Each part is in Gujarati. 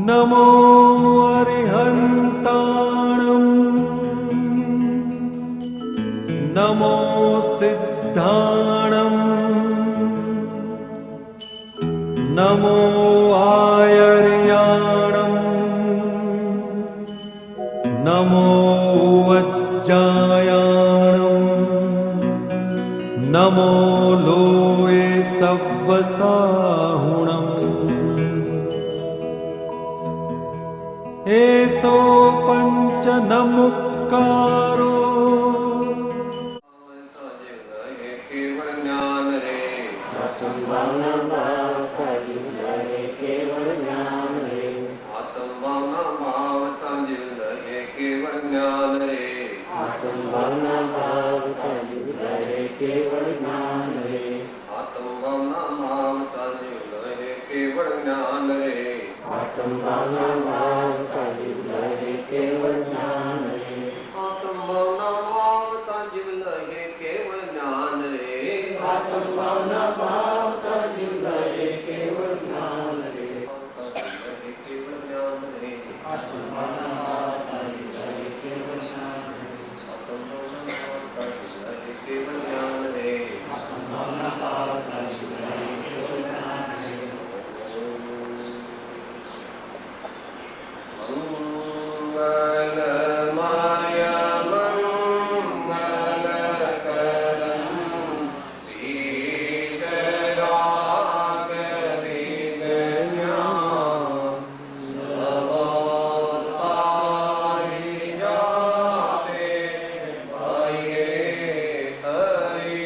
नमो अरिहन्ताणं नमो सिद्धाणं नमो आयर्याणं नमो वज्जायाणं नमो लोये सव्वसाहुणम् एसो पंच नमुक्कारो केवल ज्ञान रे आत्मभावना भावता जीव केवल ज्ञान रे आत्मभावना भावता जीव केवल ज्ञान रे आत्मभावना भावता जीव केवल ज्ञान रे आत्मभावना भावता जीव केवल ज्ञान रे आत्मभावना भावता जीव केवल ज्ञान रे आत्मभावना भावता जीव केवल ज्ञान रे आत्मभावना भावता जीव केवल ज्ञान रे केवल ज्ञान रे आत्मभावना भावता जीव केवल ज्ञान रे आत्मभावना भावता जीव केवल ज्ञान रे आत्मभावना भावता जीव केवल ज्ञान रे मंगलमय मंगलकरं वीतराग विज्ञान नमोताय जाते भये हरिहन्तानि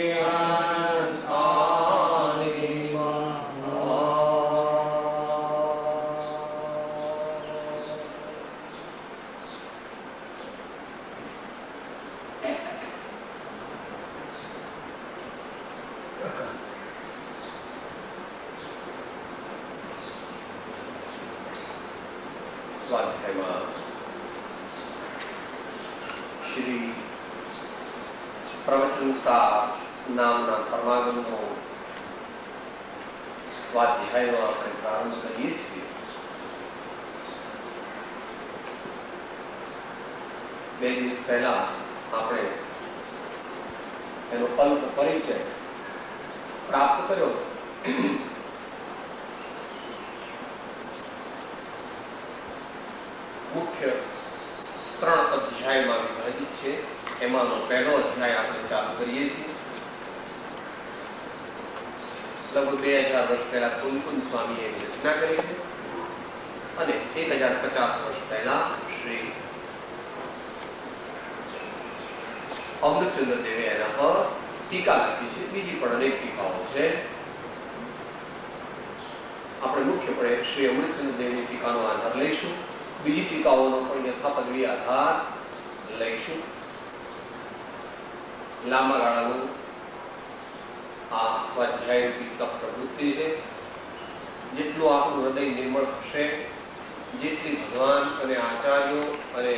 સ્વાધ્યાયમાં શ્રી પ્રવચનસાર નામના પરમાગમનો સ્વાધ્યાયનો આપણે પ્રારંભ કરીએ છીએ. બે દિવસ પહેલા આપણે એનો અલ્પ પરિચય પ્રાપ્ત કર્યો. મુખ્ય 3 અધ્યાયમાં વિભાજિત છે. એમાંનો પહેલો અધ્યાય આપણે ચાલુ કરીએ છીએ. લગભગ 2000 વર્ષ પહેલા કુંકુંદ સ્વામીએ એની રચના કરી છે અને 1050 વર્ષ પહેલા શ્રી અમૃતચંદ્ર દેવે એના પર ટીકા લખી છે. બીજી પણ અનેક ટીકાઓ છે. આપણે મુખ્યપણે શ્રી અમૃતચંદ્ર દેવની ટીકાનો આધાર લઈશું. બીજી ટીકાઓનો પણ યથાપદવી આધાર લઈશું. લાંબા ગાળાનું આ સ્વાધ્યાયરૂપી તપ પ્રવૃત્તિ છે. જેટલું આપણું હૃદય નિર્મળ હશે, જેટલી ભગવાન અને આચાર્યો અને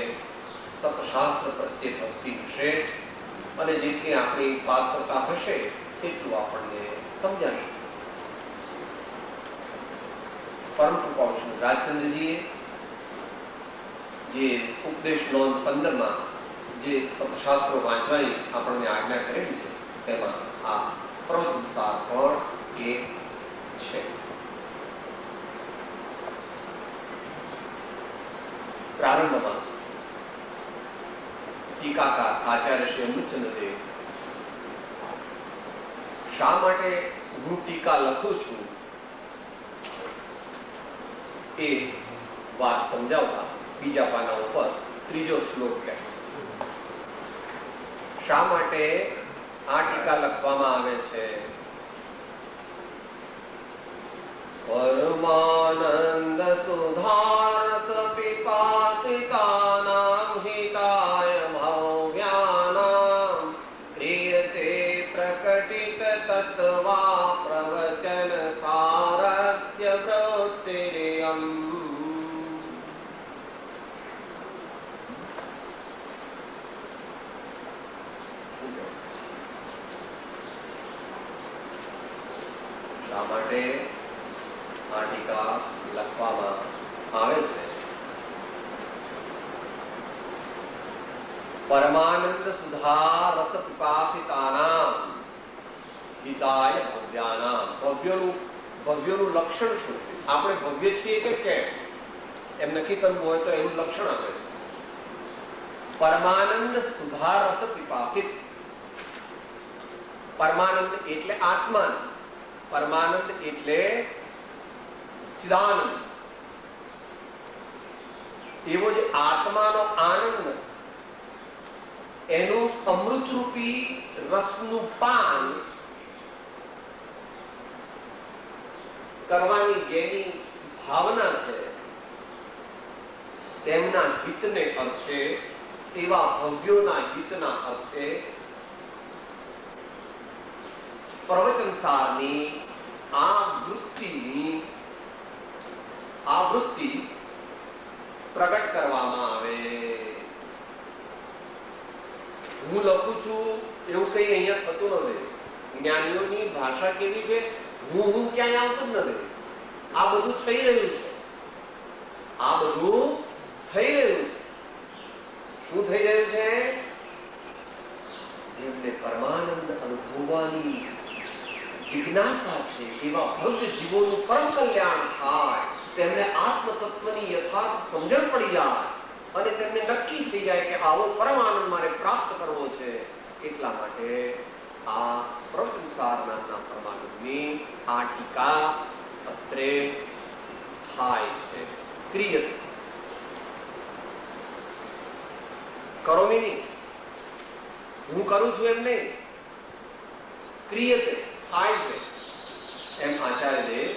સતશાસ્ત્ર પ્રત્યે ભક્તિ હશે અને જેટલી આપણી પાત્રતા હશે એટલું આપણને સમજાશે. પરમ કૃપાળુ શ્રી રાજચંદ્રજીએ જે ઉપદેશ નોંધ 15માં જે સતશાસ્ત્રો વાંચવાની આપણને આજ્ઞા કરેલી છે તેમાં આ પ્રવચનસાર પણ એક છે. પ્રારંભમાં ટીકાકાર આચાર્ય શ્રી અમૃતચંદ્ર દેવ શા માટે હું ટીકા લખું છું એ વાત સમજાવતા બીજા પાના ઉપર ત્રીજો શ્લોક કહે. શા માટે આ ટીકા લખવામાં આવે છે? પરમાનંદ સુધારસ પિપાસિતાનાં હિતાય ભવ્યાનાં ક્રિયતે પ્રકટિત તત્વા પ્રવચન સારસ્ય વૃત્તિર્યમ. શા માટે આ ટીકા લખવામાં આવે છે. પરમાનંદ સુધા રસ પિપાસિતાનામ હિતાય ભવ્યાનામ. ભવ્યનું લક્ષણ શું? આપણે ભવ્ય છીએ કે કેમ એમ નક્કી કરવું હોય તો એનું લક્ષણ આપે. પરમાનંદ સુધા રસ પિપાસિત. પરમાનંદ એટલે આત્માનંદ, પરમાનંદ એટલે ચિદાનંદ. એવો જે આત્માનો આનંદ, એનું અમૃતરૂપી રસનું પાન કરવાની જેની ભાવના છે, તેમના હિતને અર્થે, તેવા ભવ્યોના હિતના અર્થે પ્રવચનસારની આ વૃત્તિ પ્રગટ કરવામાં આવે. હું લખું છું એવું કઈ અહીંયા થતું નથી. જ્ઞાનીઓની ભાષા કેવી છે? હું ક્યાંય આવતું જ નથી. આ બધું થઈ રહ્યું છે. આ બધું થઈ રહ્યું છે. શું થઈ રહ્યું છે? જેમને પરમાનંદ અનુભવવાની જિજ્ઞાસા છે, એવા ભવ્ય જીવોનું પરમ કલ્યાણ થાય, તેમને આત્મ તત્વની યથાર્થ સમજણ પડી જાય અને તેમને નક્કી થઈ જાય કે આવો પરમ આનંદ મારે પ્રાપ્ત કરવો છે. એટલા માટે આ પ્રવચનસાર નામના પરમાનંદની આ ટીકા અત્રે થાય છે. ક્રિયતે કરોમી નહીં, હું કરું છું એમ નહીં, ક્રિયતે થાય છે એમ આચાર્યદેવ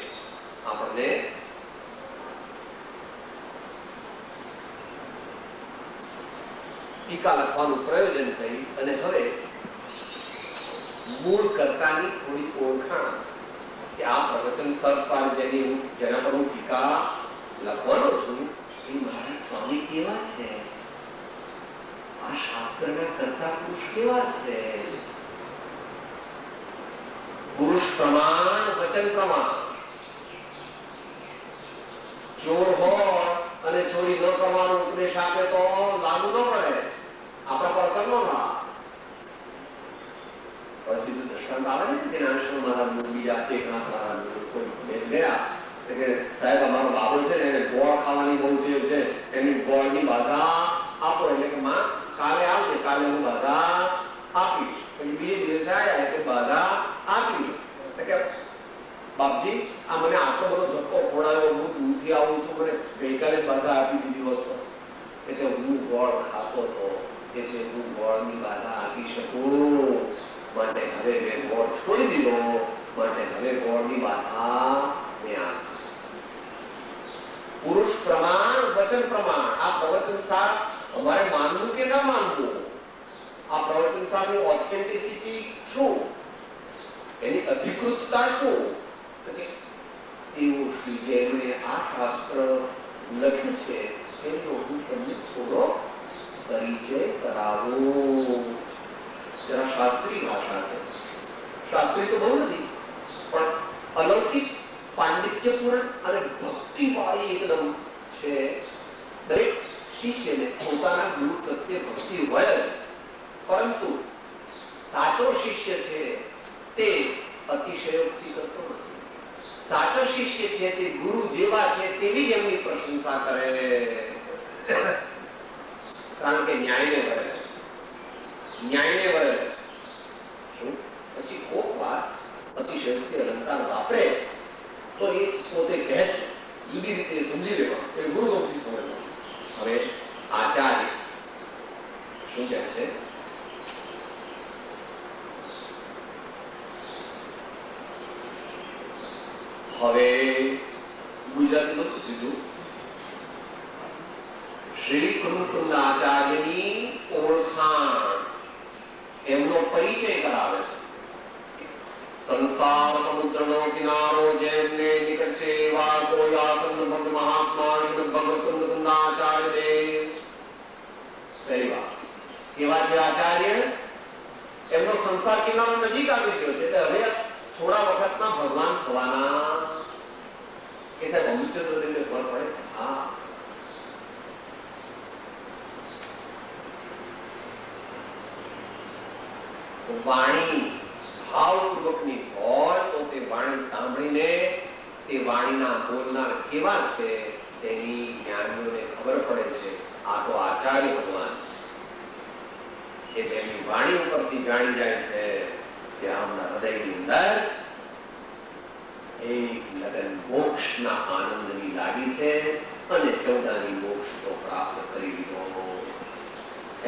આપણને ટીકા લખવાનું પ્રયોજન કરી અને હવે મૂળ કર્તાની થોડી ઓળખાણ કે આ પ્રવચન સર પર જેના પર હું ટીકા લખવાનો છું એ મારા સ્વામી કેવા છે, આ શાસ્ત્રના કર્તા પુરુષ કેવા છે. પુરુષ પ્રમાણ, વચન પ્રમાણ. ચોર હોય અને ચોરી ન કરવાનો ઉપદેશ આપે તો લાગુ ન પડે, આપણા પર અસર ન થાય. પછી તો દ્રષ્ટાંત આવે છે તેના અંશમાં મારા બીજા એકનાથ મહારાજ કોઈ બેન ગયા કે સાહેબ અમારો બાબો છે ને એને ગોળ ખાવાની બહુ ટેવ છે, એની ગોળની બાધા આપો. એટલે કે માં કાલે આવજે, કાલે હું બાધા આપી. પછી બીજે દિવસે આવ્યા એટલે બાધા આપી. એટલે કે બાપજી આ મને આટલો બધો ધક્કો ખોડાયો, હું દૂરથી આવું છું, મને ગઈકાલે બાધા આપી દીધી હોત એટલે હું ગોળ ખાતો હતો, એટલે હું ગોળની બાધા આપી શકું. માટે હવે મેં ગોળ છોડી દીધો, માટે હવે ગોળની બાધા મેં આપી. પુરુષ પ્રમાણ, વચન પ્રમાણ. આ પ્રવચન સાર અમારે માનવું કે ના માનવું, આ પ્રવચન સારની ઓથેન્ટિસિટી શું, એની અધિકૃતતા શું, એવું શ્રી જૈને આ શાસ્ત્ર લખ્યું છે એનો હું તમને થોડો પરિચય કરાવું. જરા શાસ્ત્રી ભાષા છે. શાસ્ત્રી તો બહુ નથી, પણ અલૌકિક, પાંડિત્યપૂર્ણ અને ભક્તિવાળી એકદમ છે. દરેક શિષ્યને પોતાના ગુરુ પ્રત્યે ભક્તિ હોય, પરંતુ સાચો શિષ્ય છે તે અતિશયોક્તિ કરતો નથી. સાચો શિષ્ય છે તે ગુરુ જેવા છે તેવી જ એમની પ્રશંસા કરે, કારણ કે ન્યાયને વરે, ન્યાયને વરે. પછી કોક વાર અતિશયોક્તિ અલંકાર વાપરે તો એ પોતે કહે છે, જુદી રીતે સમજી લેવાનું, એ ગુરુગમથી સમજવાનું. હવે આચાર્ય શું કહે છે? હવે ગુજરાતીમાં શું સીધું શ્રી કૃષ્ણ આચાર્યની ઓળખાણ, એમનો પરિચય કરાવે છે. સંસાર સમુદ્રનો કિનારો જેમને નિકટ છે એવા કોઈ આસન્ન ભક્ત મહાત્મા શ્રી ભગવત આચાર્ય દેવ. પહેલી વાત એવા છે આચાર્ય, એમનો સંસાર કિનારો નજીક આવી ગયો છે, એટલે હવે થોડા વખતમાં ભગવાન થવાના. કે સાહેબ અમુક તો ખબર પડે. હા, વાણી ભાવપૂર્વકની હોય તો તે વાણી સાંભળીને તે વાણીના બોલનાર કેવા છે તેની જ્ઞાનીઓને ખબર પડે છે. આ તો આચાર્ય ભગવાન કે જેની વાણી ઉપરથી જાણી જાય છે કે આમના હૃદયની અંદર એક લગન મોક્ષના આનંદની લાગી છે અને 14મી મોક્ષ તો પ્રાપ્ત કરી લીધો.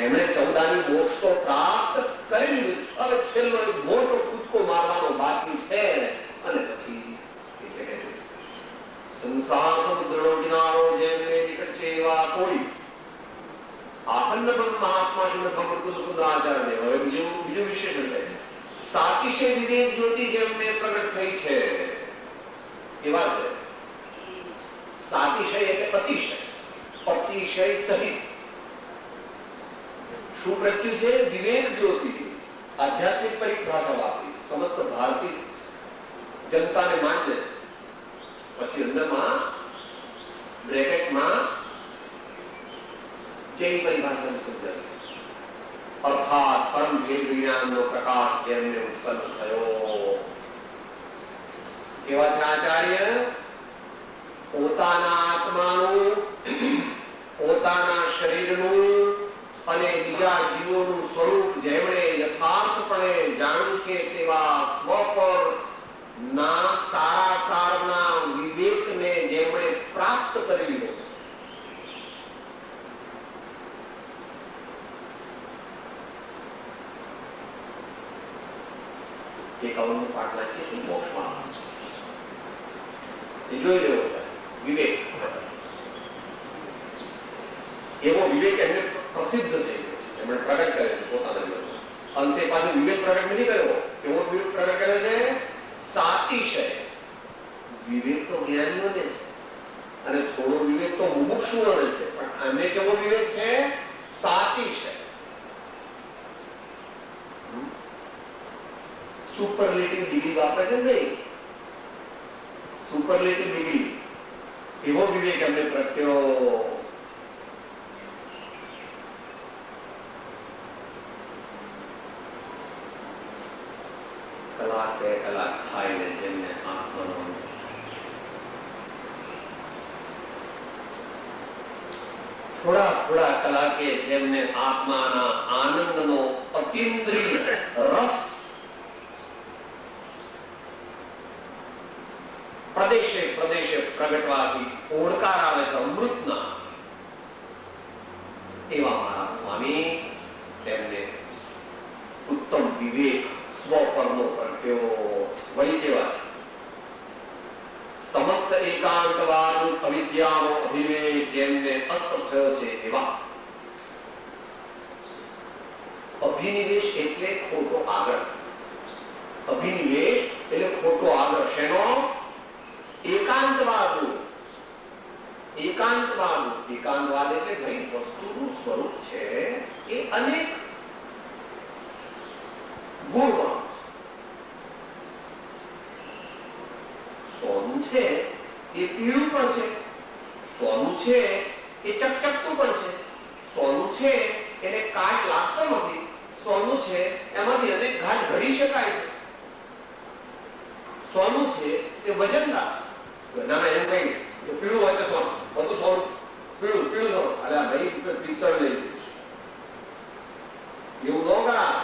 એમણે 14મી મોક્ષ તો પ્રાપ્ત કરી લીધું. હવે છેલ્લો એક મોટો કૂદકો મારવાનો બાકી છે અને પછી સંસાર સમુદ્રનો કિનારો જેમને નિકટ છે એવા કોઈ આસન્ન મહાત્મા શ્રીમદ ભગવદ્ આચાર્ય હવે બીજું વિશેષણ છે. સાતિશય વિવેક જ્યોતિ જેમને પ્રગટ થઈ છે એવા છે. સાતિશય એટલે અતિશય, અતિશય સહિત શું પ્રત્યુ છે? વિવેક જ્યોતિ. આધ્યાત્મિક પરિભાષા વાપરી સમસ્ત ભારતીય જનતાને માન્ય. પછી અંદરમાં બ્રેકેટમાં જૈન પરિભાષાને સમજાવી અર્થાત પરમ વેદ વિજ્ઞાનનો પ્રકાશ જેમને ઉત્પન્ન થયો. કેવા છે આચાર્ય? પોતાના આત્માનું, પોતાના શરીરનું અને બીજા જીવોનું સ્વરૂપ જેમણે યથાર્થપણે જાણ્યું છે તેવા સ્વપર ના સારા સારના વિવેકને જેમણે પ્રાપ્ત કરી લીધો. એકાવનનો પાઠ વાંચીએ છીએ મોક્ષમાં. એ જોઈ લેવો છે વિવેક. એવો વિવેક એમને પ્રસિદ્ધ થઈ ગયો છે, એમણે પ્રગટ કર્યો છે પોતાના જીવનમાં. અંતે પાછું વિવેક પ્રગટ નથી કર્યો. એવો વિવેક પ્રગટ કર્યો છે સાતિશય વિવેક. તો જ્ઞાનીઓને છે અને થોડો વિવેક તો મુમુક્ષુઓને છે, પણ આને કેવો વિવેક છે? સાતિશય. સુપરલેટિવ ડિગ્રી વાપરે છે નહીં, સુપરલેટિવ ડિગ્રી. એવો વિવેક એમને પ્રત્યો. કલાક બે કલાક ખાઈને જેમને આત્માનો થોડા કલાકે જેમને આત્માના આનંદનો અતિન્દ્રિય રસ પ્રદેશે પ્રદેશે પ્રગટવાથી ઓળકાર આવે છે અમૃતના, એવા મારા સ્વામી તેમને ઉત્તમ વિવેક સ્વપરનો પ્રત્યો. વળી કેવા છે? સમસ્ત એકાંતવાદ અવિદ્યાનો અભિવેક જેમને અસ્ત થયો છે એવા. અભિનિવેશ એટલે ખોટો આગ્રહ. અભિનિવેશ એટલે ખોટો આગ્રહ. શેનો? એકાંતવાદ. એકાંતવાદ. એકાંતવાદ એટલે ભાઈ વસ્તુનું સ્વરૂપ છે એ અનેક ગુણવાન. સોનું છે એ પીળું પણ છે, સોનું છે એ ચકચકતું પણ છે, સોનું છે એને કાટ લાગતો નથી, સોનું છે એમાંથી અનેક ઘાટ ઘડી શકાય છે, સોનું છે એ વજનદાર. ના એમ કઈ પીળું હોય તો સોનું, બધું સોનું પીળું પીળું સોનું. અરે ભાઈ પિક્ચર લઈ એવું ન કરાય.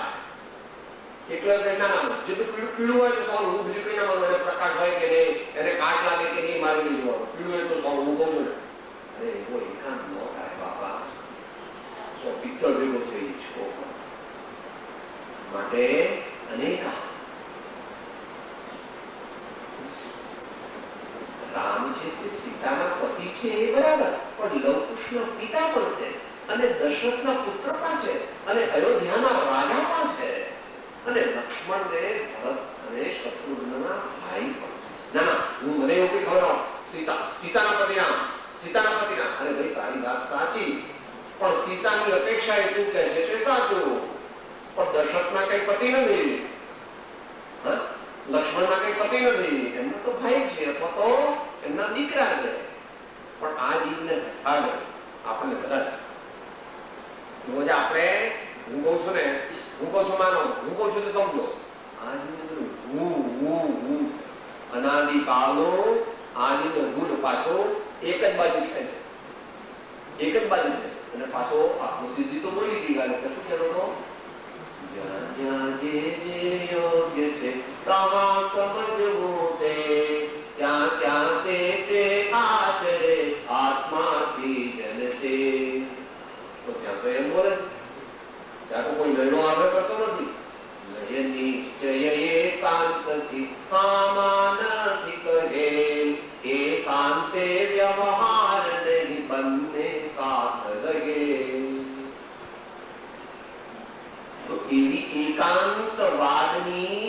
એટલે ના જેટલું પીળું હોય તો સોનું, બીજું કઈ ના માનવું. એને પ્રકાશ હોય કે નહીં, એને કાચ લાગે કે નહીં, મારી નહીં જોવાનું. પીળું હોય તો સોનું. હું કહું છું ને, અરે એવો એકાંત ન થાય બાપા, તો પિત્તળ ભેગો થઈ છો. માટે અનેક રામ છે તે સીતાના પતિ છે એ બરાબર, પણ લવકુશના પિતા પણ છે અને દશરથના પુત્ર પણ છે અને અયોધ્યાના રાજા પણ છે અને લક્ષ્મણ ને ભરત અને શત્રુઘ્નના ભાઈ પણ. ના હું મને એવું કઈ ખબર સીતાના પતિ રામ, સીતાના પતિ રામ. અરે ભાઈ તારી વાત સાચી, પણ સીતાની અપેક્ષા એ તું કહે છે તે સાચું, પણ દશરથના કઈ પતિ નથી, લક્ષ્મણના કઈ પતિ નથી, એમના તો ભાઈ છે અથવા તો એમના દીકરા છે. પણ આ જીવને આપણને કદાચ રોજ આપણે, હું કહું છું ને હું કહું છું માનો, હું કહું છું તો સમજો. આની અંદર હું અનાદિ કાળનો આની ગુણ પાછો એક જ બાજુ છે, એક જ બાજુ છે. અને પાછો આખો સીધી તો બોલી ગઈ ગાલે શું કહેતો હતો? જ્યાં જ્યાં જે જે યોગ્ય છે ત્યાં સમજવું તે, ત્યાં ત્યાં તે તે આચરે આત્માથી જનતે. તો ત્યાં તો એમ બોલે, ત્યાં તો કોઈ લડો આગળ કરતો નથી. લય નિશ્ચય એકાંતથી આમાં નથી કહે, એકાંતે વ્યવહાર નહીં બંને સાથ રહે. તો એવી એકાંતવાદની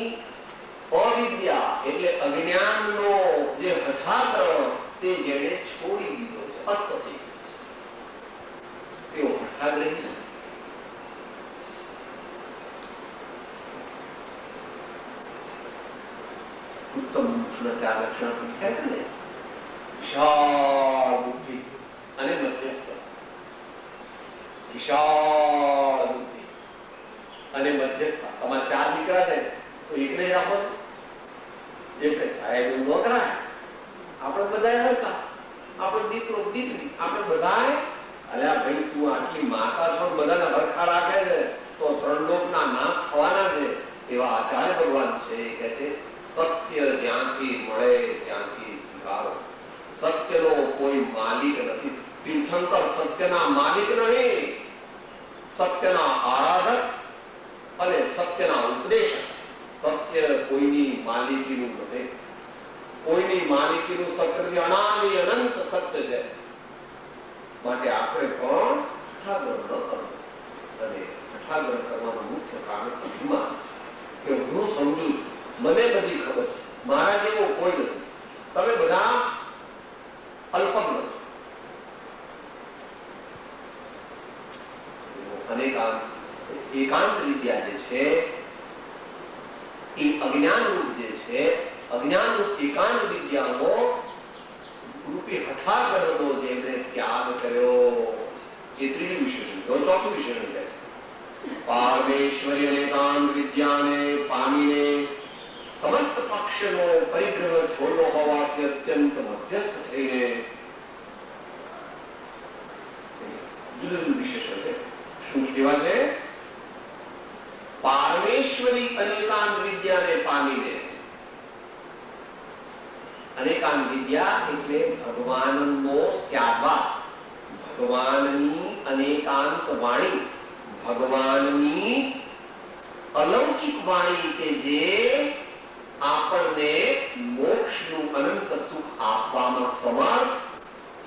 અવિદ્યા એટલે અજ્ઞાનનો જે હઠાગ્રહ તે જેણે છોડી દીધો છે, અસ્ત થઈ ગયો. તેઓ હઠાગ્રહી નથી. ઉત્તમ પુરુષના ચાર લક્ષણ પૂછાય છે ને, વિશાળ બુદ્ધિ અને મધ્યસ્થ. વિશાળ બુદ્ધિ અને મધ્યસ્થ. તમારા ચાર દીકરા છે તો એકને રાખો. એક સાહેબ ન કરાય, આપણે બધા હરખા, આપણો દીકરો દીકરી આપણે બધા. અલ્યા ભાઈ તું આટલી માતા છો, બધાને હરખા રાખે છે તો ત્રણ લોકના નાથ થવાના છે. એવા આચાર્ય ભગવાન છે કે છે સત્ય જ્યાંથી મળે ત્યાંથી સ્વીકારો. સત્યનો કોઈ માલિક નથી. તીર્થંકર સત્યના માલિક નહીં, સત્યના આરાધક અને સત્યના ઉપદેશક. સત્ય કોઈની માલિકીનું નથી, કોઈની માલિકીનું સત્ય અનાદિ અનંત સત્ય છે. માટે આપણે પણ હઠાગ્રહ ન કરવો. અને હઠાગ્રહ કરવાનું મુખ્ય કારણ અભિમાન કે હું સમજુ છું, મને બધી ખબર છે, મારા જેવો કોઈ નથી, તમે બધા અલ્પજ્ઞ છો. અનેકાંત એકાંત વિદ્યા જે છે એ અજ્ઞાન રૂપ જે છે, અજ્ઞાન રૂપ એકાંત વિદ્યાનો રૂપી હઠાગ્રહનો જેમણે ત્યાગ કર્યો એ ત્રીજું વિશેષણ. ચોથું વિશેષણ કહે છે પારમેશ્વરી અનેકાંત વિદ્યાને પામીને સમસ્ત પક્ષનો પરિગ્રહ છોડવો હોવાથી અત્યંત મધ્યસ્થ થઈને જુદું જુદું વિશેષણ છે. શું કહેવા છે? પારમેશ્વરી અનેકાંત વિદ્યાને પામીને. અનેકાંત વિદ્યા એટલે ભગવાનનો સ્યાદવા, ભગવાનની અનેકાંત વાણી, ભગવાનની અલૌકિક વાણી કે જે આપણને મોક્ષનું અનંત સુખ આપવામાં સમર્થ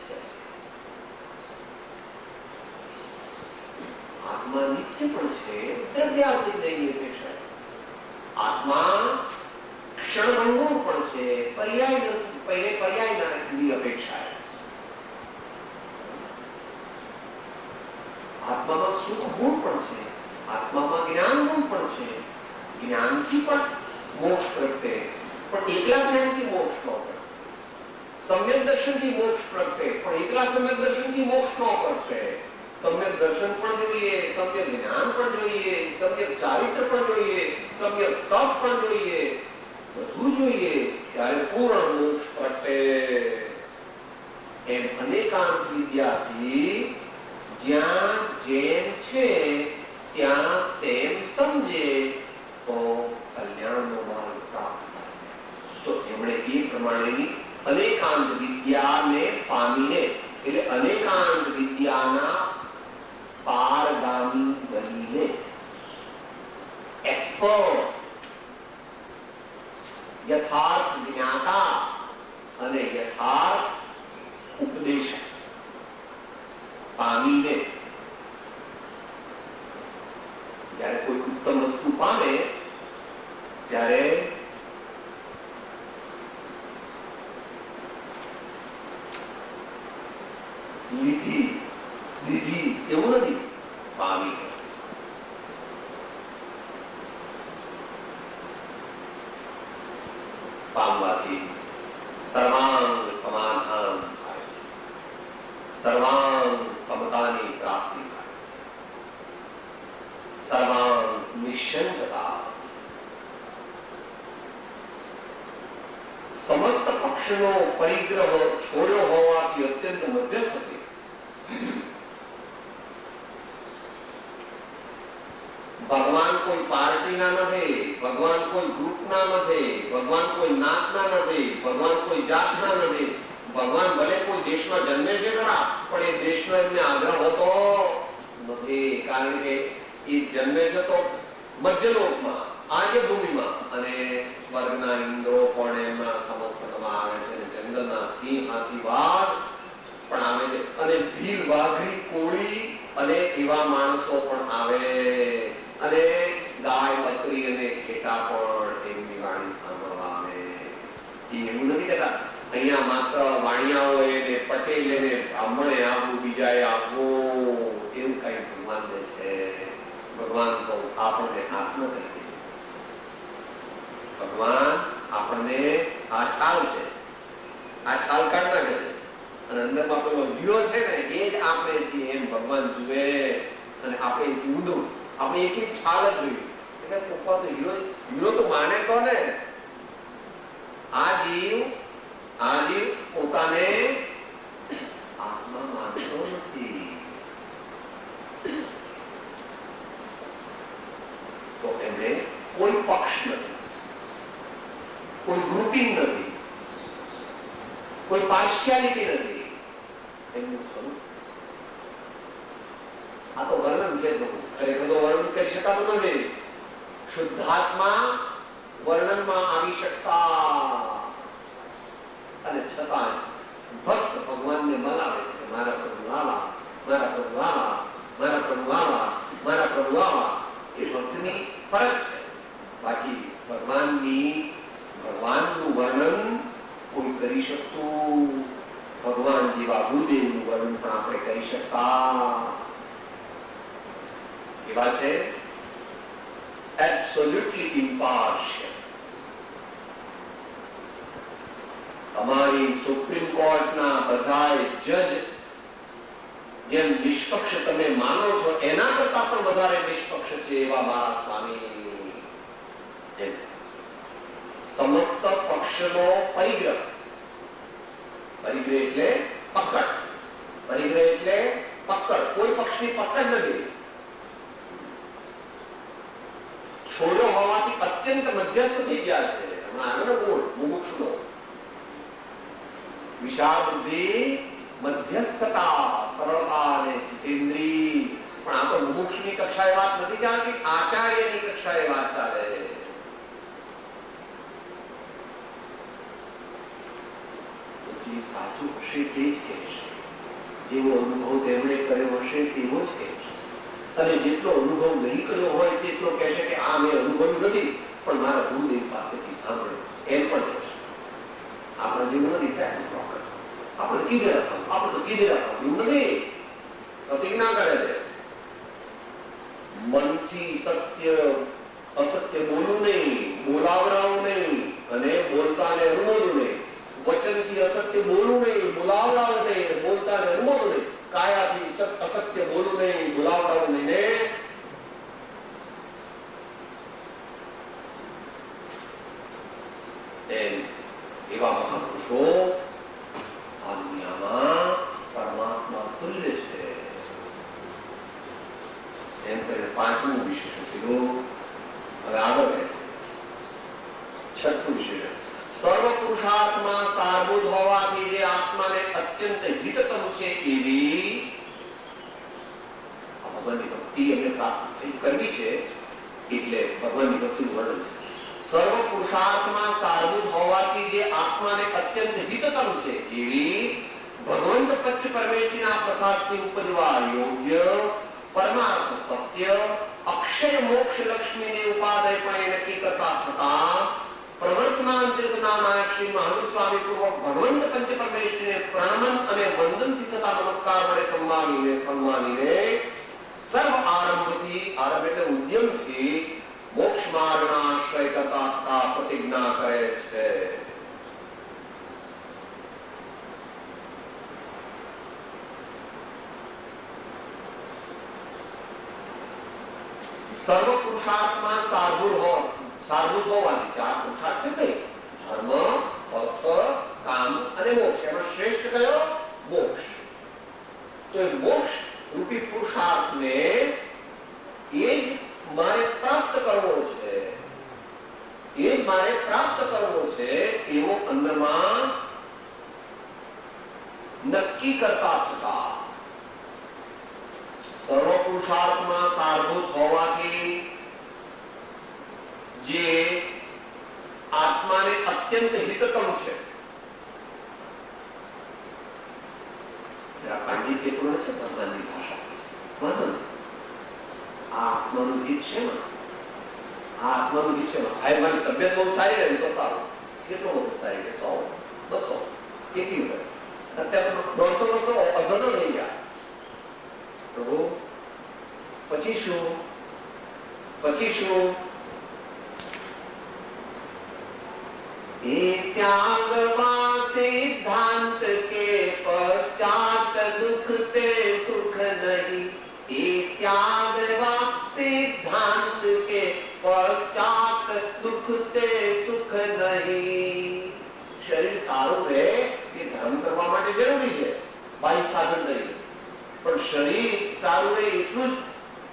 છે. આત્મા નિત્ય પણ છે, દ્રવ્યાર્થિક દૈનિક અપેક્ષા. આત્મા ક્ષણભંગુર પણ છે, પર્યાયની અપેક્ષા. આત્મામાં સુખ ગુણ પણ છે, આત્મામાં જ્ઞાન ગુણ પણ છે. જ્ઞાનથી પણ મોક્ષ પ્રગટે, પણ એકલા જ્ઞાનથી મોક્ષ ન પ્રગટે. સમ્યક દર્શનથી મોક્ષ પ્રગટે, પણ એકલા સમ્યક દર્શનથી મોક્ષ ન પ્રગટે. સમ્યક દર્શન પણ જોઈએ, સમ્યક જ્ઞાન પણ જોઈએ, સમ્યક ચારિત્ર પણ જોઈએ, સમ્યક તપ પણ જોઈએ, બધું જોઈએ ત્યારે પૂર્ણ મોક્ષ પ્રગટે. એમ અનેકાંત વિદ્યાથી જ્યાં જેમ છે ત્યાં તેમ સમજે તો કલ્યાણનો માર્ગ પ્રાપ્ત થાય. તો એમણે એ પ્રમાણેની અનેકાંત વિદ્યાને પામીને એટલે અનેકાંત વિદ્યાના પારગામી બનીને એક્સપર્ટ, યથાર્થ જ્ઞાતા અને યથાર્થ ઉપદેશક પામીને. જ્યારે કોઈ ઉત્તમ વસ્તુ પામે ત્યારે લીધી એવું નથી, પામી. પામવાથી સર્વાંગ સમાધાન થાય, સર્વાંગ સમતાની પ્રાપ્તિ થાય, સર્વાંગ સમસ્ત પક્ષનો પરિગ્રહ છોડ્યો હોવાથી અત્યંત મધ્યસ્થ થઈ. ભગવાન કોઈ પાર્ટીના નથી, ભગવાન કોઈ ગ્રુપના નથી, ભગવાન કોઈ નાતના નથી, ભગવાન કોઈ જાતના નથી. ભગવાન ભલે કોઈ દેશમાં જન્મે છે ખરા, પણ એ દેશનો એમને આગ્રહ હોતો નથી, કારણ કે એ જન્મે છે તો મધ્યલોકમાં, આર્ય ભૂમિમાં, અને સ્વર્ગના ઇન્દ્રો પણ એમના સમક્ષમાં આવે છે, જંગલના સિંહ, હાથી, વાઘ પણ આવે છે, અને ભીલ, વાઘરી, કોળી અને એવા માણસો પણ આવે, અને ગાય, બકરી અને ઘેટા પણ એમની વાણી સાંભળવા આવે. એવું નથી કહેતા અહીંયા માત્ર વાણિયાઓ ને પટેલ ને બ્રાહ્મણે આવવું, બીજાએ આવવું, એવું કઈ ભગવાન દે છે. ભગવાન તો આપણને આત્મ કરી, ભગવાન આપણને આ છાલ છે, આ છાલ કાઢ નાખે છે, અને અંદરમાં પેલો હીરો છે ને એ જ આપણે છીએ એમ ભગવાન જુએ, અને આપણે એથી ઊંધું, આપણે એટલી છાલ જ જોઈ. એટલે પપ્પા તો હીરો, હીરો તો માને કોને? આ જીવ પોતાને આત્મા માનતો નથી, તો એમને કોઈ પક્ષ નથી, કોઈ ગ્રુપિંગ નથી, કોઈ પાર્શિયાલિટી નથી, એમનું સ્વરૂપ. આ તો વર્ણન છે, ખરેખર તો વર્ણન કરી શકાતું નથી. શુદ્ધાત્મા વર્ણનમાં આવી શકતા, અને છતાં ભક્ત ભગવાનને મનાવે છે, મારા પ્રભુ આવા, મારા પ્રભુ આવા, મારા પ્રભુ આવા, મારા પ્રભુ આવા. એ ભક્તની ફરજ છે. બાકી ભગવાનનું વર્ણન કોઈ કરી શકતું, ભગવાન જેવા ગુરુદેવનું વર્ણન પણ આપણે કરી શકતા. એવા છે એબ્સોલ્યુટલી ઇમ્પાર્શિયલ. તમારી સુપ્રીમ કોર્ટના બધા જજ જેમ નિષ્પક્ષ તમે માનો છો એના કરતા પણ વધારે નિષ્પક્ષ છે એવા મારા સ્વામી. સમસ્ત પક્ષનો પરિગ્રહ, પરિગ્રહ એટલે પકડ, પરિગ્રહ એટલે પકડ, કોઈ પક્ષની પકડ નથી. છોડ્યો હોવાથી અત્યંત મધ્યસ્થ થઈ ગયા છે. હમણાં આગળ બોલ મુમુક્ષુનો વિશાળ બુદ્ધિ, મધ્યસ્થતા, સરળતા અને જીતેન્દ્રી. પણ આ તો મુમુક્ષુની કક્ષાએ વાત નથી ચાલતી, આચાર્યની કક્ષાએ વાત ચાલે. જે સાચું હશે તે જ કહેશે, જેવો અનુભવ તેમણે કર્યો હશે તેવો જ કહેશે, અને જેટલો અનુભવ નહીં કર્યો હોય તેટલો કહેશે કે આ મેં અનુભવ્યું નથી પણ મારા ગુરુદેવ પાસેથી સાંભળ્યું, એમ પણ કહેશે. આપણે જેવું નથી સાહેબ, આપણે કીધે રાખવાનું, આપણે તો કીધે રાખવાનું એવું નથી. પ્રતિજ્ઞા કરે છે, મનથી સત્ય અસત્ય બોલવું નહીં, બોલાવડાવું નહીં, અને બોલતાને અનુમોદવું નહીં. વચનથી અસત્ય બોલવું નહીં, બોલાવડાવું નહીં, બોલતાને અનુમોદવું નહીં. કાયાથી અસત્ય બોલવું નહીં, બોલાવડાવું નહીં ને એવા મહાપુરુષો આ દુનિયામાં પરમાત્મા તુલ્ય છે. એમ કરીને પાંચમું વિશેષણ કીધું. હવે આગળ કહે છે છઠ્ઠું વિશેષણ, સર્વ પુરુષાર્થમાં સારભૂત હોવાથી જે આત્માને અત્યંત હિતતમ છે એવી ભગવાનની ભક્તિ એમને પ્રાપ્ત કરવી છે, એટલે ભગવાનની ભક્તિનું વર્ણન છે. સર્વ પુરુષાર્થમાં સારભૂત હોવાથી જે આત્માને અત્યંત હિતતમ છે એવી ભગવંત પચ્ચ પરમેશ્વરના પ્રસાદથી ઉપજવા યોગ્ય પરમાર્થ સત્ય અક્ષય મોક્ષ લક્ષ્મીને ઉપાદય પણ એ નક્કી કરતા થતા પ્રવર્તમાન તીર્થના નાયક શ્રી મહાવીર સ્વામી પૂર્વક ભગવંત પંચ પરમેશ્વરને પ્રણમન અને વંદનથી થતા નમસ્કાર વડે સન્માનીને સર્વ આરંભથી, આરંભ એટલે ઉદ્યમથી મોક્ષ માર્ગના આશ્રય કરતા થતા પ્રતિજ્ઞા કરે છે. સર્વ પુરુષાર્થમાં સારભૂત હોવાની ચાર પુરુષાર્થ છે, ધર્મ, અર્થ, નક્કી કરતા છતાં સર્વ પુરુષાર્થમાં સારભૂત હોવાથી જે આત્માને અત્યંત હિતતમ છે. પાંડિત કેટલું છે ભગવાનની ભાષા. આ આત્માનું હિત છે ને, આ આત્માનું હિત છે. સાહેબ મારી તબિયત બહુ સારી રહે તો સારું. કેટલો બધું સારી રહે? 100 200 કેટલી હોય? અત્યારે 150 વર્ષ તો અધનો થઈ ગયા. પ્રભુ પછી શું? પછી શું? त्यागवा सिद्धांत के पश्चात दुखते सुख नहीं. त्यागवा सिद्धांत के पश्चात दुखते सुख नहीं. શરીર સારું રહે એ ધર્મ કરવા માટે જરૂરી છે, બાહ્ય સાધન તરીકે. પણ શરીર સારું રહે એટલું જ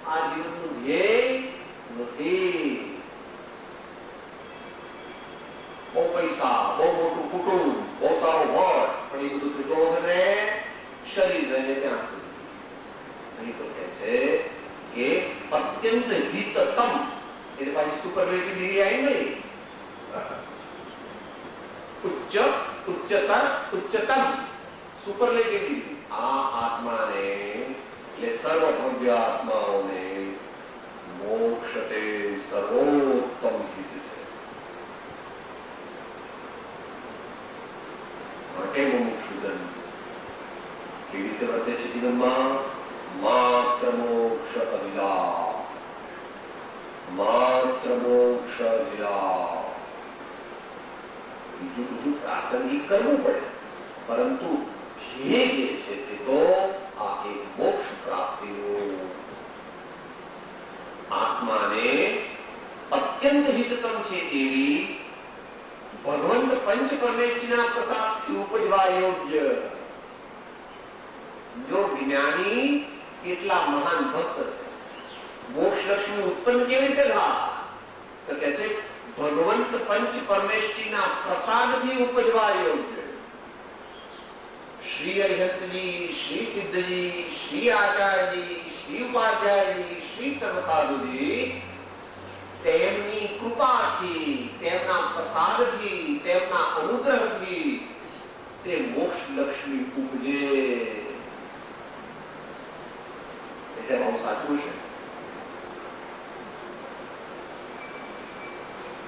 આ જીવનનું ધ્યેય નથી. બહુ પૈસા, બહુ મોટું કુટુંબ, બહુ તારો વડ, પણ એ બધું કેટલો વખત રહે? શરીર રહે ત્યાં સુધી. અહીં તો કહે છે કે અત્યંત હિતતમ, એટલે પાછી સુપરલેટિવ ડિગ્રી આવી ગઈ. ઉચ્ચ, ઉચ્ચતર, ઉચ્ચતમ, સુપરલેટિવ ડિગ્રી. આ આત્માને એટલે સર્વભવ્ય આત્માઓને મોક્ષ તે સર્વોત્તમ હિત છે. માટે મોક્ષુદન કેવી રીતે વર્તે છે જીવનમાં? માત્ર મોક્ષ અભિલાષ, માત્ર મોક્ષ અભિલાષ. બીજું બધું પ્રાસંગિક કરવું પડે, પરંતુ ધ્યેય જે છે તે તો આ એક મોક્ષ પ્રાપ્તિનું. આત્માને અત્યંત હિતતમ છે એવી ભગવંત પંચ પરમેશ્વરના પ્રસાદથી ઉપજવા યોગ્ય. જો જ્ઞાની કેટલા મહાન ભક્ત છે, મોક્ષ લક્ષ્મી ઉત્પન્ન કેવી રીતે થાય? તો કહે છે ભગવંત પંચ પરમેશ્વરના પ્રસાદથી ઉપજવા યોગ્ય. શ્રી અરિહંતજી, શ્રી સિદ્ધજી, શ્રી આચાર્યજી, શ્રી ઉપાધ્યાયજી, શ્રી સર્વસાધુજી તેમની કૃપાથી, તેમના પ્રસાદથી, તેમના અનુગ્રહથી તે મોક્ષ લક્ષ્મી ઉપજે. એટલે બહુ સાચું છે.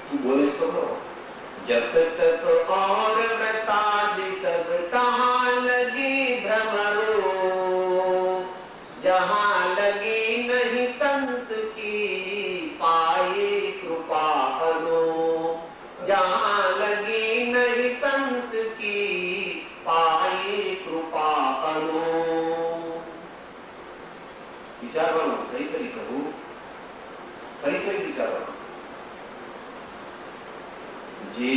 તું બોલે તો ખરો. जब तक और व्रतादि सब तहाँ लगी भ्रमरो, जहाँ लगी नहीं संत की पाए कृपा करो. जहाँ लगी नहीं संत की पाए कृपा करो. વિચારવાનું, ફરી ફરી કહું, ફરી ફરી વિચારવાનું. જે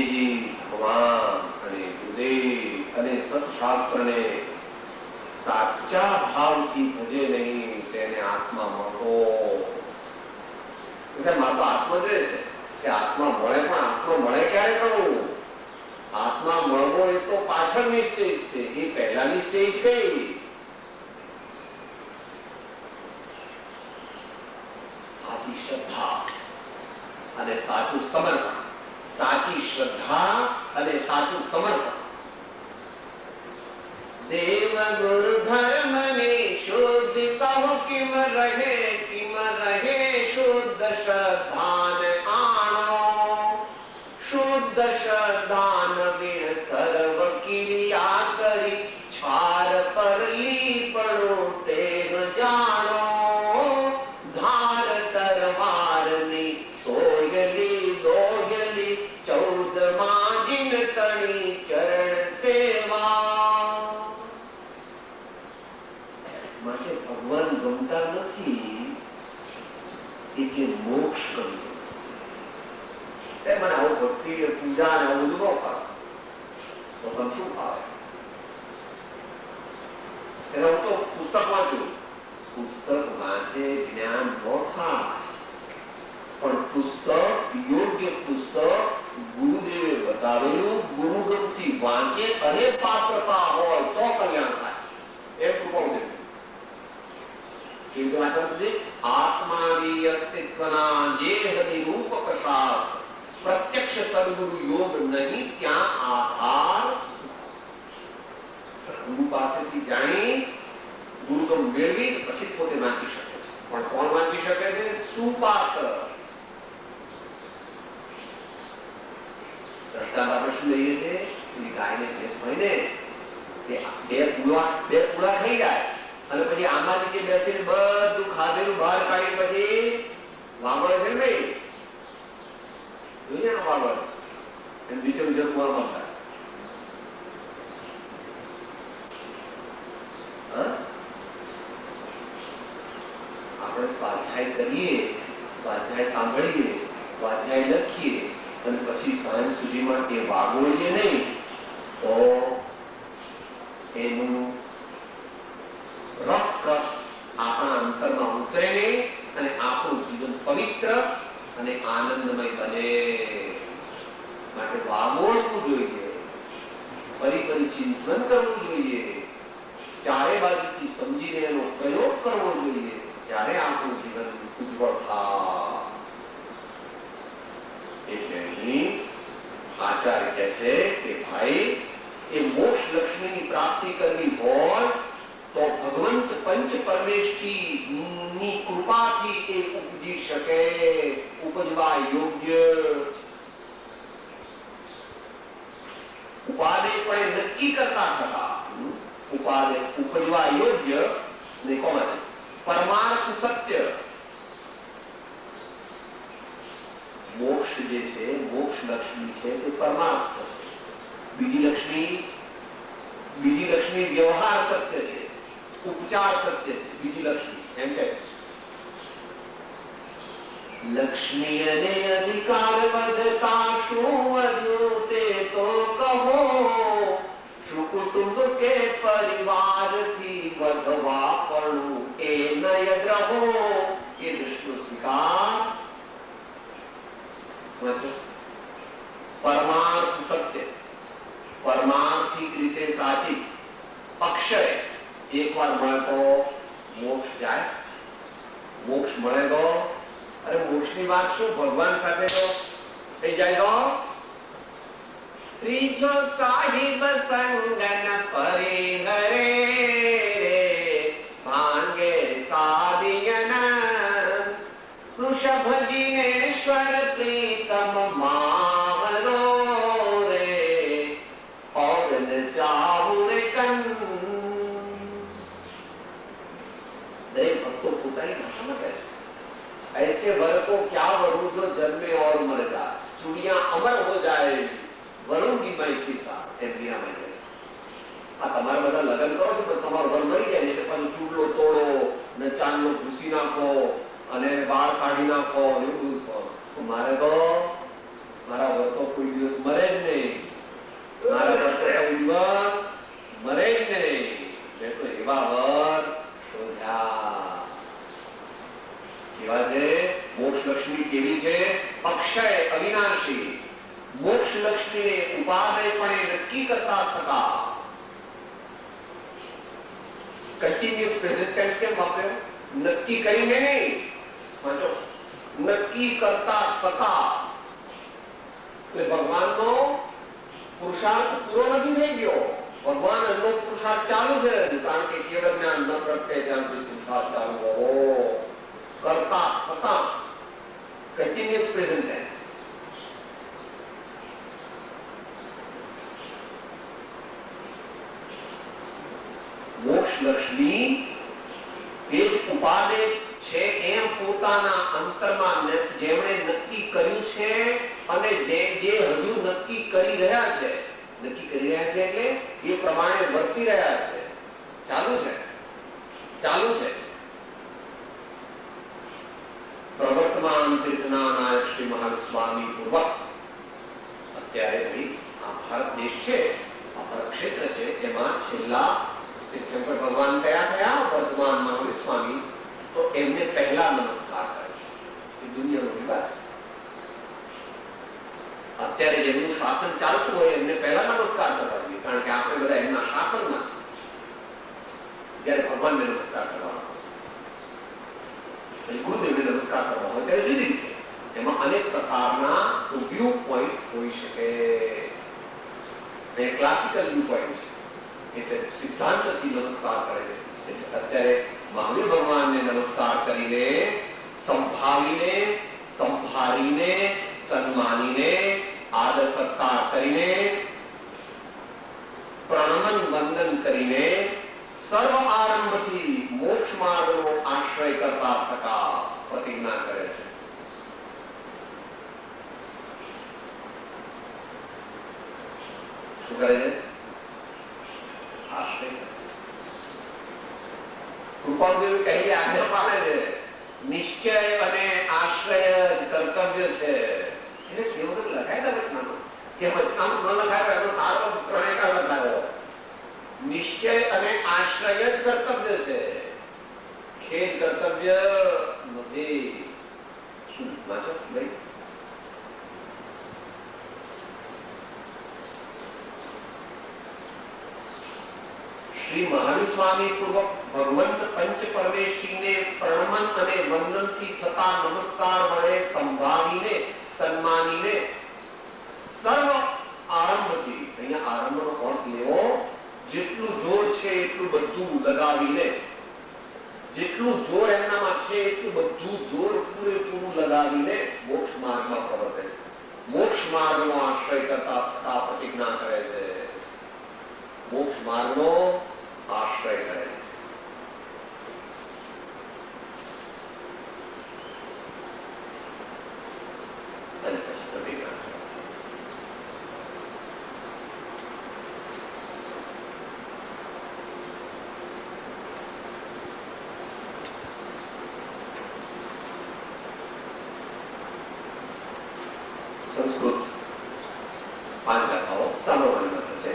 ભગવાન અને ગુરુદેવ અને સત્શાસ્ત્રને સાચા ભાવથી ભજે નહીં તેને આત્મા મળતો. મારે તો આત્મા જોઈએ છે કે આત્મા મળે, પણ આત્મા મળે ક્યારે કરવું? આત્મા મળવો એ તો પાછળની સ્ટેજ છે, એ પહેલાની સ્ટેજ કઈ? સાચી શ્રદ્ધા અને સાચું સમર્પણ. સાચી શ્રદ્ધા અને સાચું સમર્પણ. દેવ ગુરુ ધર્મ ને શુદ્ધ કહો કિમ રહે શુદ્ધ શ્રદ્ધાન આણો. શુદ્ધ શ્રદ્ધાન વિણ સર્વ ક્રિયા કરી છાર પર લીપણો તેગ જાણો. ધાર તરવારની સોયલી દોયલી 14 જીન તણી ચરણ સેવા. માટે ભગવાન ગમતા નથી એટલે મોક્ષ કરી દો. સાહેબ મને આવું ભક્તિ પૂજા ને આવું બધું ન ફાવે તો તમે શું ફાવે? એટલે હું તો પુસ્તક વાંચું. પુસ્તક વાંચે જ્ઞાન ન થાય, પણ પુસ્તક, યોગ્ય પુસ્તક ગુરુદેવે બતાવેલું ગુરુગમથી વાંચે અને પાત્રતા હોય તો કલ્યાણ થાય. એ કૃપા ઉદય કેવી વાત આત્માની અસ્તિત્વના જે હૃદય રૂપક શાસ્ત્ર પ્રત્યક્ષ સદગુરુ યોગ નહીં ત્યાં આધાર ગુરુ પાસેથી જાણી ગુરુગમ મેળવી પછી પોતે વાંચી શકે છે. પણ કોણ વાંચી શકે છે? સુપાત્ર. દ્રષ્ટાંત આપણે શું લઈએ છીએ? ગાયને ભેંસ હોય ને બે પૂળા થઈ જાય અને પછી આમાં નીચે બેસીને બધું ખાધેલું બહાર કાઢી પછી વાવડે છે ને જોઈએ ને વાવડ એમ નીચે બીજો કુવા મળતા આપણે સ્વાધ્યાય કરીએ, સ્વાધ્યાય સાંભળીએ, સ્વાધ્યાય લખીએ અને પછી સાંજ સુધીમાં એ વાગોળીએ નહીં તો એનું રસકસ આપણા અંતરમાં ઉતરે નહીં અને આપણું જીવન પવિત્ર અને આનંદમય બને. માટે વાગોળવું જોઈએ, ફરી ફરી ચિંતન કરવું જોઈએ, ચારે બાજુથી સમજીને એનો પ્રયોગ કરવો જોઈએ, ત્યારે આપણું જીવન ઉજ્જવળ થાય. એટલે આચાર્ય કહે છે કે ભાઈ એ મોક્ષ લક્ષ્મીની પ્રાપ્તિ કરવી હોય તો ભગવંત પંચ પરમેશથી ની કૃપાથી એ ઉપજી શકે, ઉપજવા યોગ્ય. ઉપાદેય પણ નક્કી કરતા થતા ઉપાદેય ઉપજવા યોગ્ય ને કોણ છે? પરમાર્થ સત્ય. મોક્ષ જે છે, મોક્ષ લક્ષ્મી છે તે પરમાર્થ સત્ય. બીજી લક્ષ્મી વ્યવહાર સત્ય છે, ઉપચાર સત્ય છે. બીજી લક્ષ્મી એમ કે લક્ષ્મી અને અધિકાર વધતા શું વધ્યું તે તો કહો, શું કુટુંબ કે પરિવારથી વધવા પડું એ નયદ રહો. એ દૃષ્ટિનો સ્વીકાર. પરમાર્થ સત્ય, પરમાર્થિક રીતે સાચી, અક્ષય. એકવાર મળે તો મોક્ષ જાય, મોક્ષ મળે તો અરે મોક્ષની વાત શું, ભગવાન સાથે તો થઈ જાય તો ત્રીજો સાહિબ સંગન પરિહરે ભાંગે સાદિયન વૃષભ જીનેશ્વર પ્રીતમ મારો રે और न चाहुर कन. दरेक भक्तो પોતાની ભાષામાં કહે ऐसे वर को क्या वरुण जो जन्मे और मर जाए, चुड़िया अमर हो जाए वरुण की मैत्री का. એમ બીરામાં કહે આ તમારા બધા લગ્ન કરો છો પણ તમારો વર મરી જાય એટલે પાછું ચૂડલો તોડો ને ચાંદલો ભૂસી નાખો અને વાળ કાઢી નાખો ને એવું બધું. મારે તો મારા વર તો કોઈ દિવસ મરે જ નહીં, મારા વર તો કોઈ દિવસ મરે જ નહીં. મેં તો એવા વર શોધ્યા. કેવા છે? મોક્ષ લક્ષ્મી કેવી છે? અક્ષય, અવિનાશી. મોક્ષ લક્ષ્મીને ઉપાદેયપણે નક્કી કરતા થતા. કન્ટિન્યુઅસ પ્રેઝન્ટ ટેન્સ કેમ વાપર્યો? નક્કી કરીને નહીં, સમજો, નક્કી કરતા થતા. એટલે ભગવાનનો પુરુષાર્થ પૂરો નથી થઈ ગયો, ભગવાન એનો પુરુષાર્થ ચાલુ છે. કારણ કે કેવળ જ્ઞાન ન પ્રગટે ત્યાં સુધી પુરુષાર્થ ચાલુ રહો. કરતા થતા, કન્ટિન્યુઅસ પ્રેઝન્ટ ટેન્સ. મોક્ષ લક્ષ્મી એ જ ઉપાદેય છે એમ પોતાના અંતરમાં જેમણે નક્કી કર્યું છે અને જે હજુ નક્કી કરી રહ્યા છે એટલે એ પ્રમાણે વર્તી રહ્યા છે, ચાલુ છે. પ્રવર્તમાન તીર્થના નાયક શ્રી મહાન સ્વામી પૂર્વક અત્યારે આ ભારત દેશ છે, આ ભારત ક્ષેત્ર છે, એમાં છેલ્લા તીર્થંકર ભગવાન કયા થયા? વર્તમાન મહાવીર સ્વામી. તો એમને પહેલા નમસ્કાર કરે. એ દુનિયાનો વિવાદ. અત્યારે જેમનું શાસન ચાલતું હોય એમને પહેલા નમસ્કાર કરવા જોઈએ, કારણ કે આપણે બધા એમના શાસનમાં છે. એટલે સિદ્ધાંતથી નમસ્કાર કરે છે. એટલે અત્યારે મહાવીર ભગવાનને નમસ્કાર કરીને, સંભાવીને, સંભાળીને, સન્માનીને, આદર સત્કાર કરીને, પ્રણમન વંદન કરીને, સર્વ આરંભથી મોક્ષ માર્ગનો આશ્રય કરતા થતા પ્રતિજ્ઞા કરે છે. શું કરે છે? આશ્રય. કૃપાદેવ કહીએ આજ્ઞા પાડે છે, નિશ્ચય અને આશ્રય જ કર્તવ્ય છે. એટલે તે વખત લખાય હતા વચનામાં, કે વચનામાં ન લખાયો એનો સારો ત્રણેય કાળ લખાયો. નિશ્ચય અને આશ્રય જ કર્તવ્ય છે, ખેદ કર્તવ્ય નથી. શું વાંચો ભાઈ? શ્રી મહાવીર સ્વામી પૂર્વક ભગવંત પંચ પરમેષ્ઠીને પ્રણમન અને વંદનથી થતા નમસ્કાર વડે સંભાવીને, સન્માનીને, સર્વ આરંભથી, અહીંયા આરંભનો અર્થ લેવો, જેટલું જોર છે એટલું બધું લગાવીને, જેટલું જોર એમનામાં છે એટલું બધું જોર પૂરેપૂરું લગાવીને મોક્ષ માર્ગમાં પ્રવર્તે, મોક્ષ માર્ગનો આશ્રય કરતા પ્રતિજ્ઞા કરે છે. મોક્ષ માર્ગનો આશ્રય કરે છે. અને પછી પ્રતિજ્ઞા કરે. સંસ્કૃત 5 ગાથાઓ સાંભળવાની થશે.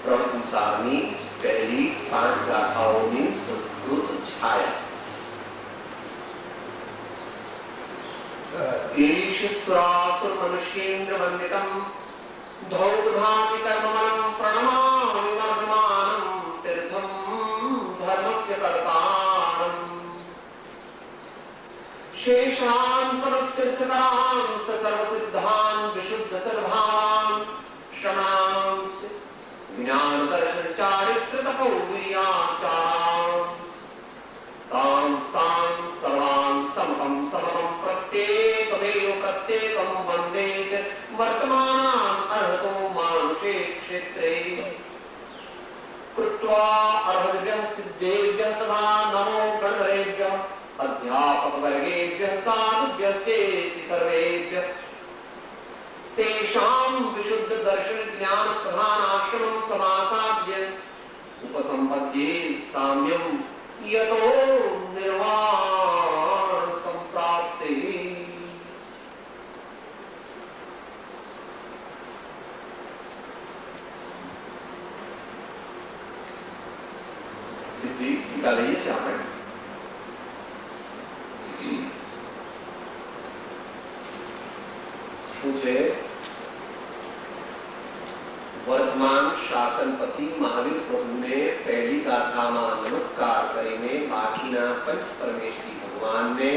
પ્રવચન સારની પહેલી 5 ગાથાઓની સંસ્કૃત છાયા. ईशिस्रासुर मनुष्येन्द्र वंदितम धौगधाति कर्ममलं प्रणमामि वर्धमानं तीर्थं धर्मस्य कर्तारम् शेषान् पुनस्तीर्थकरान् सर्वसिद्धान् विशुद्ध सद्भावान् शमनांश्च ज्ञान दर्शन चारित्र तपोवीर्याचारान् तां सर्वान् समतं समतं प्रत्येकमेव प्रत्येकं वन्दे च वर्तमानान् अर्हतो मानुषे क्षेत्रे कृत्वा अर्हद्भ्यः सिद्धेभ्यः तथा नमो गणधरेभ्यः अध्यापकवर्गेभ्यः साधुभ्यः चेति सर्वेभ्यः तेषां विशुद्ध दर्शन ज्ञान प्रधान आश्रमं समासाद्य उपसंपद्ये साम्यं यतो निर्वाण संप्राप्ति. सिद्धि टीका લઈએ છીએ આપણે. શું છે? વર્તમાન શાસનપતિ મહાવીર પ્રભુને પહેલી ગાથામાં નમસ્કાર કરીને બાકીના પંચ પરમેશ્વરી ભગવાનને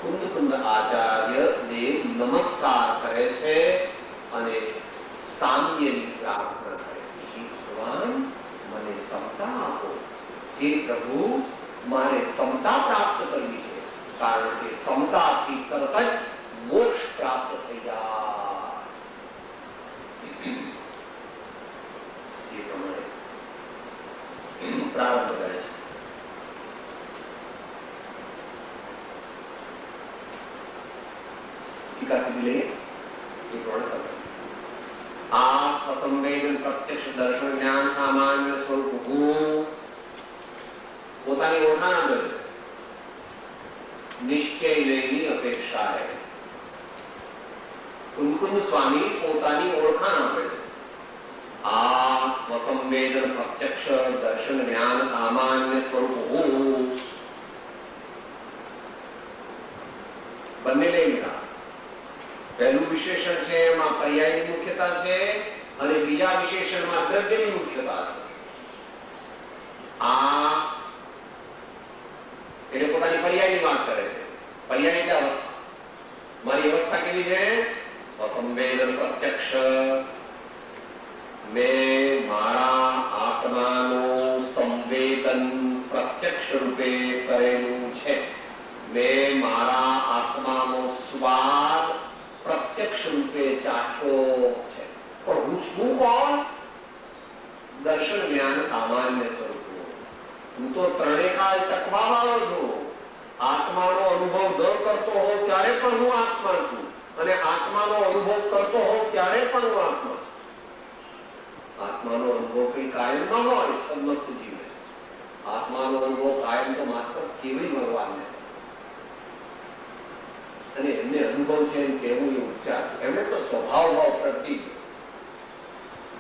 કુંદ કુંદ આચાર્ય દેવ નમસ્કાર કરે છે અને સામ્યની પ્રાર્થના કરે છે. ભગવાન મને સમતા આપો. હે પ્રભુ, મારે સમતા પ્રાપ્ત કરવી છે, કારણ કે સમતાથી તરત જ મોક્ષ પ્રાપ્ત થઈ જાય. એ પ્રમાણે પ્રારંભ કરે છે. ટીકા સુધી લઈએ. આ સ્વસંવેદન પ્રત્યક્ષ દર્શન જ્ઞાન સામાન્ય સ્વરૂપ હું પોતાની ઓળખાણ આપે છે. નિશ્ચય લયની અપેક્ષા है. કુંકુંદ સ્વામી પોતાની ઓળખાણ આપે છે. આ સ્વસંવેદન પ્રત્યક્ષ દર્શન જ્ઞાન સામાન્ય સ્વરૂપ હું બંને લઈ લીધા. પહેલું વિશેષણ છે એમાં પર્યાયની મુખ્યતા છે અને બીજા વિશેષણમાં દ્રવ્યની મુખ્યતા છે. આ એટલે પોતાની પર્યાયની વાત કરે છે. પર્યાય એટલે અવસ્થા. મારી અવસ્થા કેવી છે? સ્વસંવેદન પ્રત્યક્ષ સામાન્ય સ્વરૂપો. હું તો ત્રણેય કાળ ટકવાવાળો છું. આત્માનો અનુભવ ન કરતો હોઉં ત્યારે પણ હું આત્મા છું, અને આત્માનો અનુભવ કરતો હોઉં ત્યારે પણ હું આત્મા છું. આત્માનો અનુભવ કઈ કાયમ ન હોય છદ્મસ્ત જીવને. આત્માનો અનુભવ કાયમ તો માત્ર કેવળી ભગવાનને, અને એમને અનુભવ છે એમ કેવું એ ઉપચાર છે. એમને તો સ્વભાવ ભાવ પ્રગટી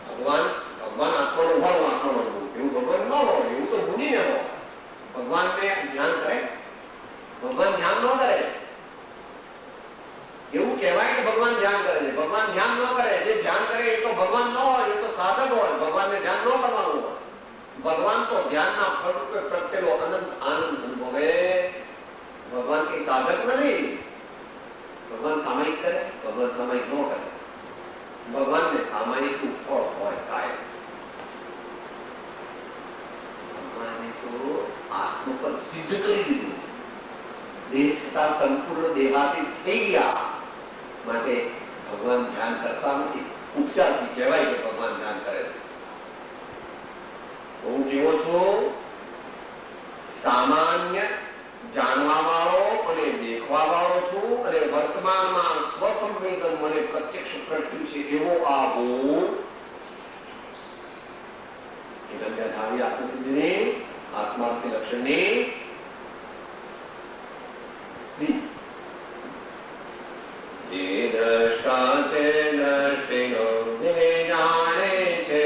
ભગવાન ભગવાન આત્માનો ભાવ આત્માનો અનુભવ એવું ભગવાન ન હોય, એવું તો ભૂલીને હોય. ભગવાનને ધ્યાન કરે, ભગવાન ધ્યાન ન કરે. એવું કહેવાય કે ભગવાન ધ્યાન કરે છે, ભગવાન ધ્યાન ન કરે. જે ધ્યાન કરે એ તો ભગવાન ન હોય, એ તો સાધક હોય. ભગવાનને ધ્યાન ન કરવાનું હોય. ભગવાન તો ધ્યાનના ફળ રૂપે પ્રગટેલો અનંત આનંદ અનુભવે. ભગવાન કઈ સાધક નથી. ભગવાન સામાયિક કરે, ભગવાન સામાયિક ન કરે. ભગવાનને સામાયિક ફળ હોય કાયમ. ભગવાને તો આત્મપદ સિદ્ધ કરી દીધું. દેહ છતાં સંપૂર્ણ દેહાતીત થઈ ગયા. માટે ભગવાન ધ્યાન કરતા નથી. ઉપચારથી કહેવાય કે ભગવાન ધ્યાન કરે છે. હું કેવો છું? સામાન્ય જાણવા વાળો અને દેખવા વાળો છું, અને વર્તમાનમાં સ્વસંવેદન મને પ્રત્યક્ષ પ્રગટ્યું છે એવો આ હું. ધારી આત્મસિદ્ધિની આત્માર્થી લક્ષણની જે દ્રષ્ટા છે દ્રષ્ટિનો જે જાણે છે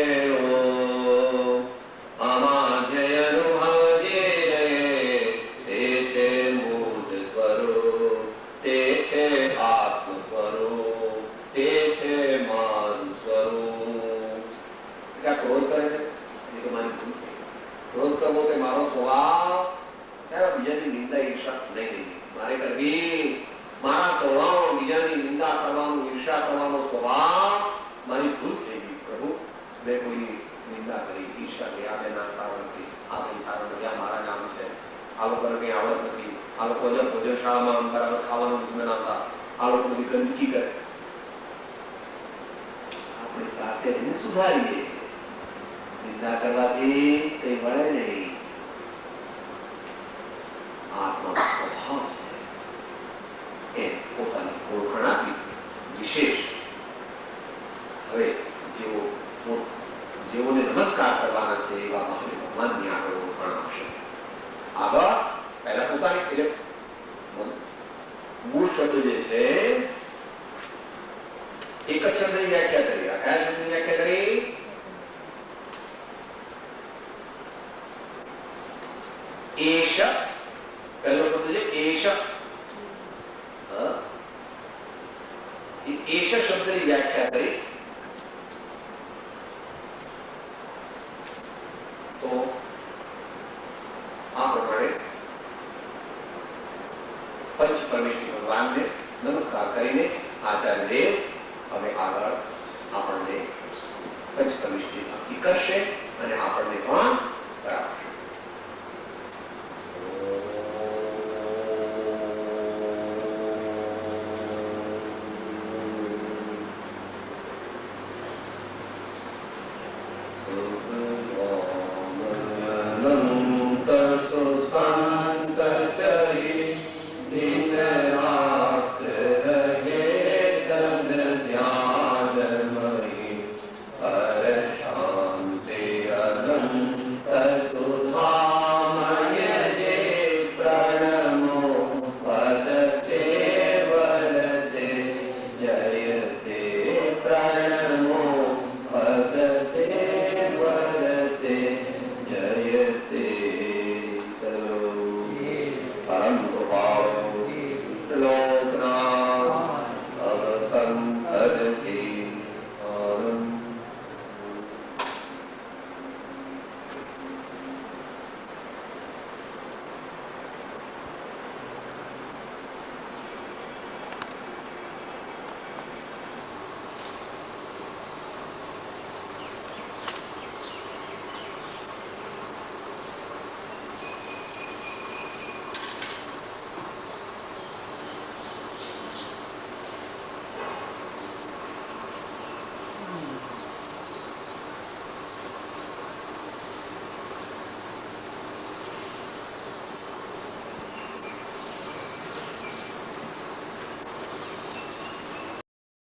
બીજાની નિંદા ઈર્ષા નહીં મારે કરવી. મારા સ્વભાવમાં બીજાની નિંદા કરવાનો ઈર્ષા કરવાનો સ્વભાવ મારી ભૂલ થઈ ગઈ. પ્રભુ મેં કોઈ નિંદા કરી, ઈર્ષા કરી. આ બેના સારો નથી, આ ભાઈ સારો નથી, આ મારા ગામ છે, આ લોકોને કઈ આવડત નથી, આ લોકો ભોજનશાળામાં બરાબર ખાવાનું નથી બનાવતા, આ લોકો બધી ગંદકી કરે. આપણે સાથે એને સુધારીએ. નિંદા કરવાથી કઈ મળે નહીં. આત્મા સ્વભાવ છે એ પોતાની ઓળખાણ આપી વિશેષ. હવે જેઓને નમસ્કાર કરવાના છે એવા મહાદેવ ભગવાનની આગળ ઓળખાણ આપશે. આગળ પહેલા પોતાની મૂળ શબ્દ જે છે એક જ શબ્દની વ્યાખ્યા કરી. આ કયા શબ્દની વ્યાખ્યા કરી? એશ. પહેલો શબ્દ છે એશ. એશ શબ્દની વ્યાખ્યા કરી તો આ પ્રમાણે પંચ પરમેશ્વરી ભગવાનને નમસ્કાર કરીને આચાર્ય દેવ હવે આગળ આપણને પંચ પરમેશ્વરી ભક્તિ કરશે અને આપણને પણ કરાવશે.